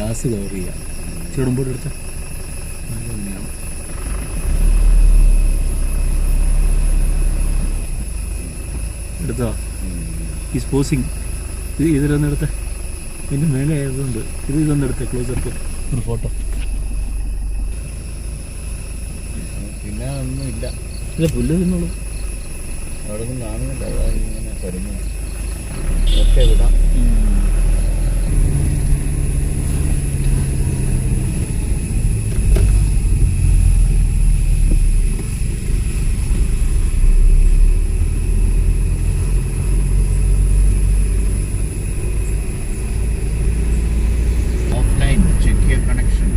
Glass cover ചെയ്യാം. ചുടുമ്പോട്ട് എടുത്ത എടുത്തോ. ഈ സ്പോസിങ് ഇതിലൊന്നും എടുത്ത ഇതിൻ്റെ മേലെ ആയതുകൊണ്ട് ഇതൊന്നും എടുത്ത ക്ലോസപ്പ് ഒരു ഫോട്ടോ. പിന്നെ ഒന്നും ഇല്ല. ഇല്ല, പുല്ല് തിന്നുള്ളൂ. അവിടെ ഒന്നും കാണുന്നില്ല. ഇങ്ങനെ പരിഞ്ഞു ഒക്കെ വിടാം. Offline check your connection.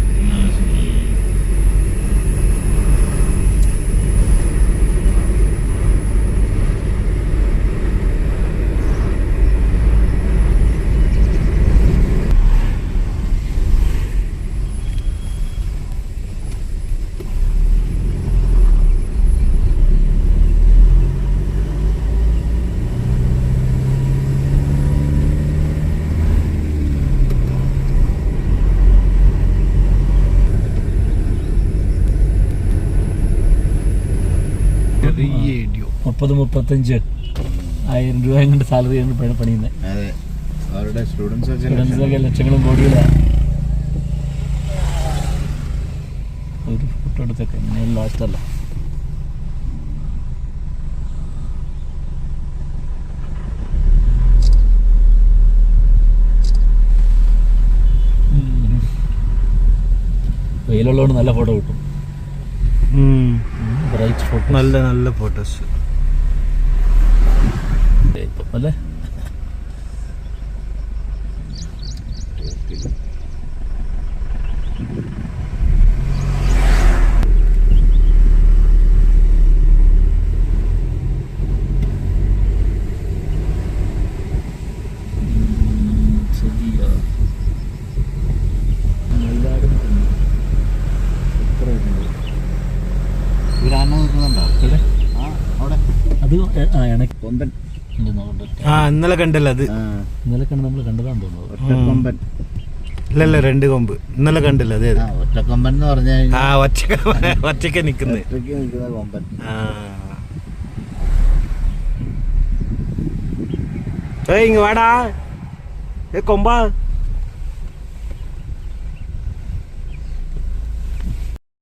$30,000-35,000 കൊണ്ട് സാലറി പണിയുന്നത്. അതെ, അവരുടെ സ്റ്റുഡൻസൊക്കെ ലക്ഷങ്ങളും കോടികളാണ്. ഒരു ഫോട്ടോ എടുത്തൊക്കെ എങ്ങനെയും ലാസ്റ്റല്ല. വെയിലുള്ളതുകൊണ്ട് നല്ല ഫോട്ടോ കിട്ടും. ബ്രൈറ്റ് ഫോട്ടോ, നല്ല നല്ല ഫോട്ടോസ് അല്ലേ? ഇന്നലെ കണ്ടല്ലോ. അത് ഇന്നലെ കണ്ട് നമ്മൾ കണ്ടതാണെന്ന് തോന്നുന്നു. ഒറ്റക്കൊമ്പൻ ഇല്ലല്ല, 2 കൊമ്പ് ഇന്നലെ കണ്ടില്ല. അതെ, ഒറ്റക്കൊമ്പൻ എന്ന് പറഞ്ഞാൽ ഒറ്റക്ക് നിക്കുന്ന കൊമ്പൻ. ഇങ്ങ വാടാ, കൊമ്പാ.